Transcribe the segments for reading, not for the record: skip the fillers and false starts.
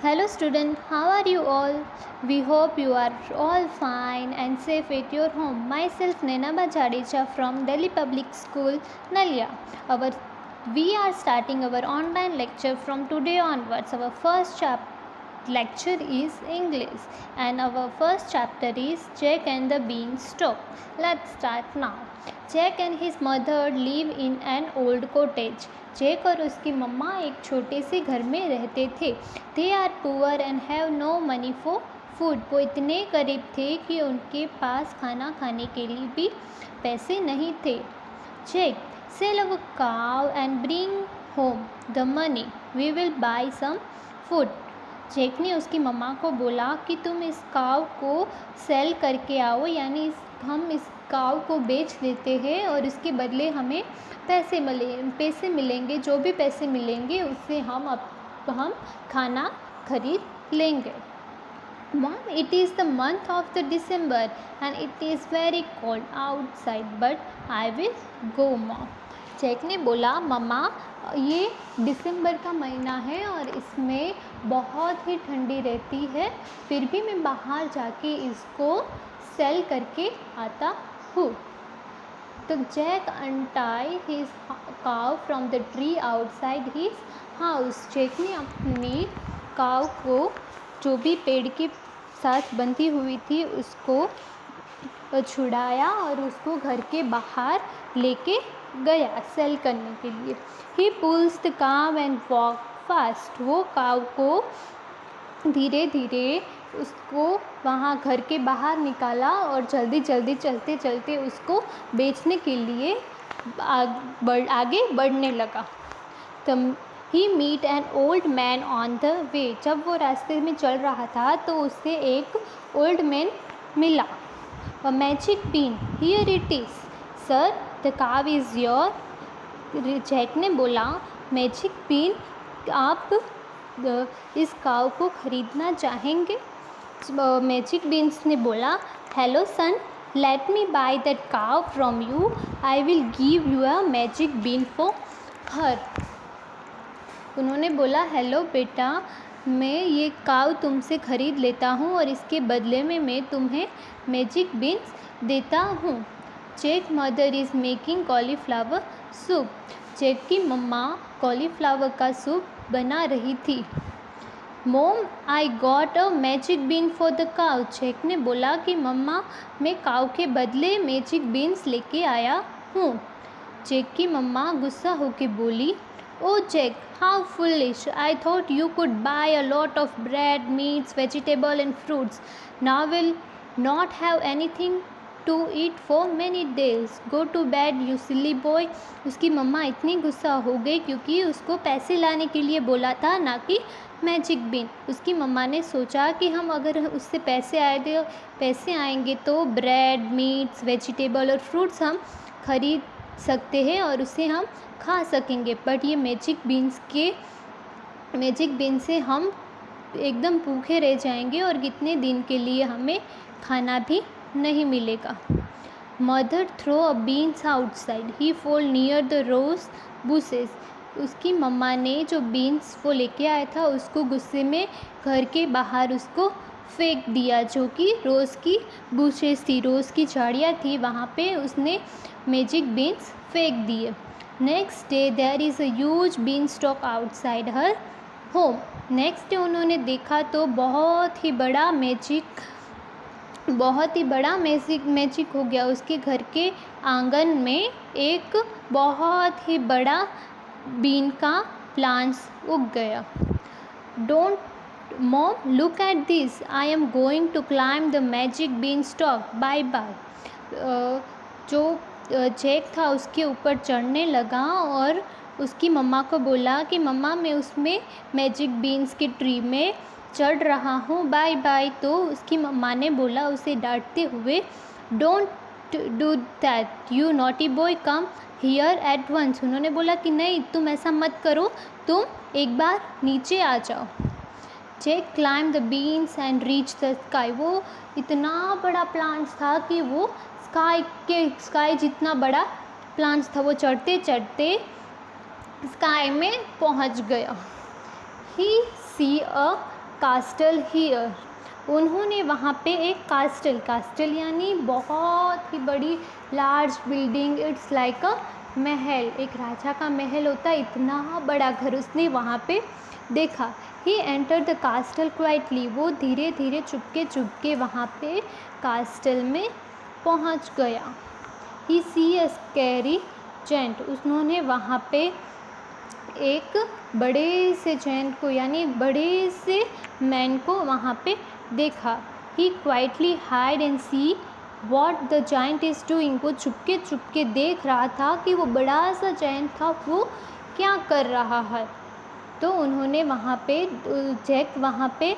Hello student, how are you all? We hope you are all fine and safe at your home. Myself Nenaba Jadeja from Delhi Public School, Nalia. We are starting our online lecture from today onwards. Our first lecture is English and our first chapter is Jack and the Beanstalk. Let's start now. Jack and his mother live in an old cottage. Jack और उसकी मम्मा एक छोटे से घर में रहते थे. They are poor and have no money for food. वो इतने गरीब थे कि उनके पास खाना खाने के लिए भी पैसे नहीं थे. Jack, sell our cow and bring home the money, we will buy some food. Jack ने उसकी मम्मा को बोला कि तुम इस काव को सेल करके आओ, यानी हम इस काव को बेच लेते हैं और इसके बदले हमें पैसे मिलेंगे. जो भी पैसे मिलेंगे उससे हम खाना खरीद लेंगे. Mom, it is the month of the December and it is very cold outside, but I will go, Mom. Jack ने बोला, मम्मा ये दिसंबर का महीना है और इसमें बहुत ही ठंडी रहती है, फिर भी मैं बाहर जाके इसको सेल करके आता हूँ. तो Jack untied his cow from the tree outside his house. Jack ने अपनी काव को जो भी पेड़ के साथ बंधी हुई थी उसको छुड़ाया और उसको घर के बाहर लेके गया सेल करने के लिए. He pulls the cow and walk fast. वो काव को धीरे धीरे उसको वहाँ घर के बाहर निकाला और जल्दी जल्दी चलते चलते उसको बेचने के लिए आगे बढ़ने लगा. He meet an old man on the way. जब वो रास्ते में चल रहा था तो उससे एक ओल्ड मैन मिला. A magic bean, here it is sir, the cow is your. Jack ने बोला, मैजिक बीन, आप इस काव को ख़रीदना चाहेंगे? मैजिक बीन्स ने बोला, hello son, let me buy that cow from you, I will give you a magic bean for her. उन्होंने बोला, हेलो बेटा, मैं ये काव तुमसे ख़रीद लेता हूँ और इसके बदले में मैं तुम्हें मैजिक बीन्स देता हूँ. Jack mother is making cauliflower soup. Jack की मम्मा कॉलीफ्लावर का सूप बना रही थी. Mom, I got a magic bean for the cow. Jack ने बोला कि मम्मा, मैं काव के बदले मैजिक बीन्स लेके आया हूँ. जैक की मम्मा गुस्सा होके बोली, oh Jack, how foolish, I thought you could buy a lot of bread, meats, vegetable and fruits. Now will not have anything to eat for many days. Go to bed you silly boy. उसकी मम्मा इतनी गुस्सा हो गई क्योंकि उसको पैसे लाने के लिए बोला था, ना कि मैजिक बीन. उसकी मम्मा ने सोचा कि हम अगर उससे पैसे आएंगे तो ब्रेड, मीट्स, वेजिटेबल और फ्रूट्स हम खरीद सकते हैं और उसे हम खा सकेंगे. बट ये मैजिक बीन से हम एकदम भूखे रह जाएंगे और कितने दिन के लिए हमें खाना भी नहीं मिलेगा. Mother throw a beans outside, he fall near the rose bushes. उसकी मम्मा ने जो बीन्स वो लेके आया था उसको गुस्से में घर के बाहर उसको फेंक दिया, जो कि रोज़ की बुशेस थी, रोज़ की झाड़ियाँ थी, वहाँ पे उसने मैजिक बीन्स फेंक दिए. Next day there is a huge bean stalk outside her home. Next day उन्होंने देखा तो बहुत ही बड़ा मैजिक हो गया. उसके घर के आंगन में एक बहुत ही बड़ा बीन का प्लांट्स उग गया. Don't mom, look at this, I am going to climb the magic bean stalk, bye bye. जो जैक था उसके ऊपर चढ़ने लगा और उसकी मम्मा को बोला कि मम्मा, मैं उसमें मैजिक बीन्स के ट्री में चढ़ रहा हूँ, बाय बाय. तो उसकी मम्मा ने बोला उसे डांटते हुए, don't do that you naughty boy, come here at once. उन्होंने बोला कि नहीं, तुम ऐसा मत करो, तुम एक बार नीचे आ जाओ. Jack climb the beans and reach the sky. वो इतना बड़ा प्लांट्स था कि वो स्काई जितना बड़ा प्लांट्स था. वो चढ़ते चढ़ते स्काई में पहुंच गया. ही सी अ कास्टल हियर। उन्होंने वहाँ पे एक कास्टल यानी बहुत ही बड़ी लार्ज बिल्डिंग, इट्स लाइक अ महल, एक राजा का महल होता है, इतना बड़ा घर उसने वहाँ पे देखा। ही एंटर द कास्टल क्वाइटली, वो धीरे धीरे चुपके वहाँ पे कास्टल में पहुँच गया। ही सी अ स्कैरी जेंट, उन्होंने वहाँ पे एक बड़े से जेंट को यानी बड़े से मैन को वहाँ पे देखा। He quietly hide and see what the giant is doing, वो चुपके देख रहा था कि वो बड़ा सा जाइंट था वो क्या कर रहा है। तो उन्होंने वहाँ पे जैक वहाँ पे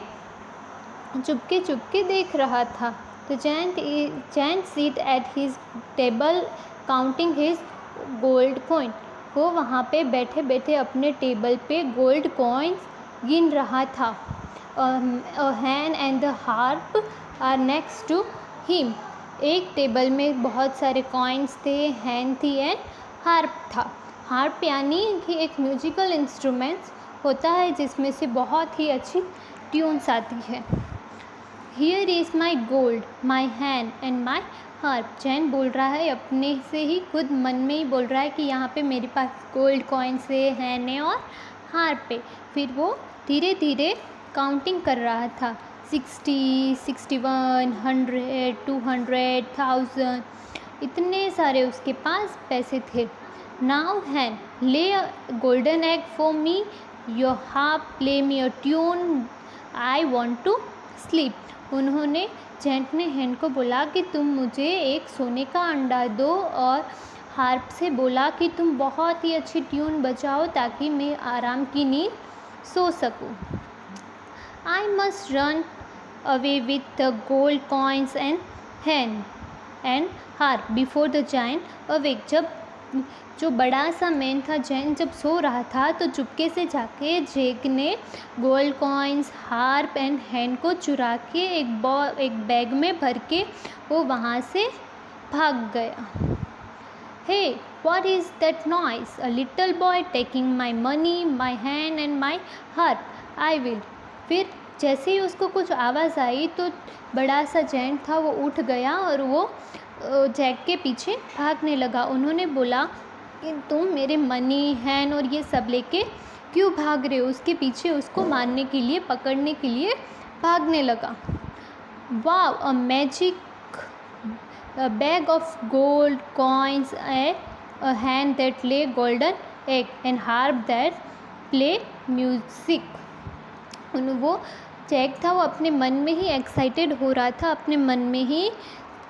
चुपके देख रहा था। तो giant seat at his table counting his gold coin, वो वहाँ पे बैठे बैठे अपने टेबल पे गोल्ड कॉइन्स गिन रहा था। Hen and the harp are next to him, एक टेबल में बहुत सारे कॉइन्स थे, हैन थी एंड हार्प था। हार्प यानी कि एक म्यूजिकल इंस्ट्रूमेंट्स होता है जिसमें से बहुत ही अच्छी ट्यून्स आती है। Here is my gold my hen and my harp, Jain बोल रहा है अपने से ही, खुद मन में ही बोल रहा है कि यहाँ पे मेरे पास गोल्ड कॉइन्स है, हैन है और हार्प पे। फिर वो धीरे धीरे काउंटिंग कर रहा था, 60, 61, 100, 200, 1000, इतने सारे उसके पास पैसे थे। Now hen lay a golden egg for me, your harp play me a tune, I want to sleep. उन्होंने जेंट ने हैन को बोला कि तुम मुझे एक सोने का अंडा दो और हार्प से बोला कि तुम बहुत ही अच्छी ट्यून बजाओ ताकि मैं आराम की नींद सो सकूं। I must run away with the gold coins and Hahn and harp before the giant awake, जब जो बड़ा सा मैन था जैन जब सो रहा था तो चुपके से जाके जेक ने गोल्ड कॉइन्स, हार्प एंड हैन को चुरा के एक बैग में भर के वो वहाँ से भाग गया। Hey what is that noise, a little boy taking my money, my hen and my harp, I will. फिर जैसे ही उसको कुछ आवाज़ आई तो बड़ा सा जेंट था वो उठ गया और वो जैक के पीछे भागने लगा। उन्होंने बोला कि तुम मेरे मनी, हैन और ये सब लेके क्यों भाग रहे हो, उसके पीछे उसको मारने के लिए, पकड़ने के लिए भागने लगा। Wow a magic bag of gold coins, a hand that lay golden egg and harp that play music। वो जैक था वो अपने मन में ही एक्साइटेड हो रहा था, अपने मन में ही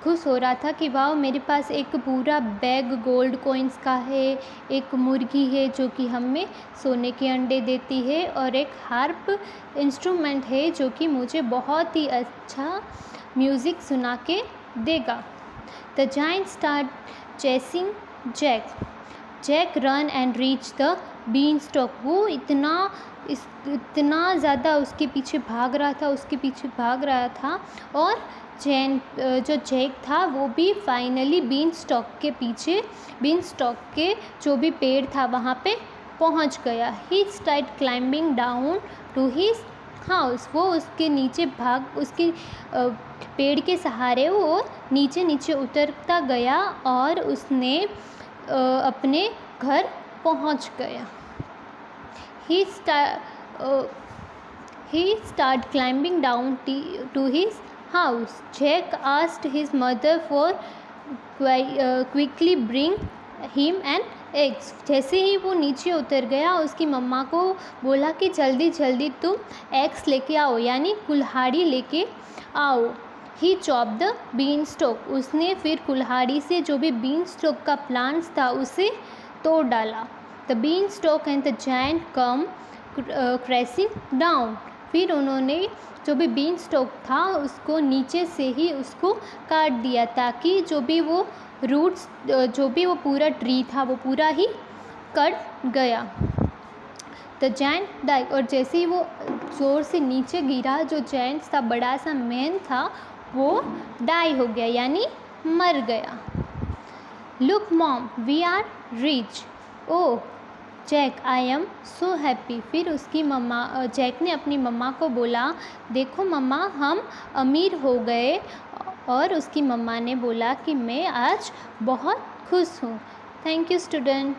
खुश हो रहा था कि वाह मेरे पास एक पूरा बैग गोल्ड कॉइन्स का है, एक मुर्गी है जो कि हमें सोने के अंडे देती है और एक हार्प इंस्ट्रूमेंट है जो कि मुझे बहुत ही अच्छा म्यूज़िक सुना के देगा। The giant start chasing Jack run and reach the bean stalk, वो इतना ज़्यादा उसके पीछे भाग रहा था और जो जैक था वो भी फाइनली बीन स्टॉक के जो भी पेड़ था वहाँ पे पहुँच गया। He start climbing down to his house, वो उसके नीचे उसके पेड़ के सहारे वो नीचे उतरता गया और उसने अपने घर पहुँच गया। He started climbing down to his house. Jack asked his mother for quickly bring him an eggs. जैसे ही वो नीचे उतर गया उसकी मम्मा को बोला कि जल्दी जल्दी तुम एग्स लेके आओ यानी कुल्हाड़ी लेके आओ। He chopped the beanstalk. उसने फिर कुल्हाड़ी से जो भी beanstalk का प्लांट्स था उसे तोड़ डाला। The beanstalk and the giant come crashing down. फिर उन्होंने जो भी beanstalk था उसको नीचे से ही उसको काट दिया ताकि जो भी वो रूट्स जो भी वो पूरा ट्री था वो पूरा ही कट गया। द जाइंट डाई, और जैसे ही वो ज़ोर से नीचे गिरा जो जाइंट था बड़ा सा मैन था वो डाई हो गया यानी मर गया। Look mom we are rich, oh Jack I am so happy. फिर उसकी मम्मा जैक ने अपनी मम्मा को बोला, देखो मम्मा हम अमीर हो गए। और उसकी मम्मा ने बोला कि मैं आज बहुत खुश हूँ। Thank you student.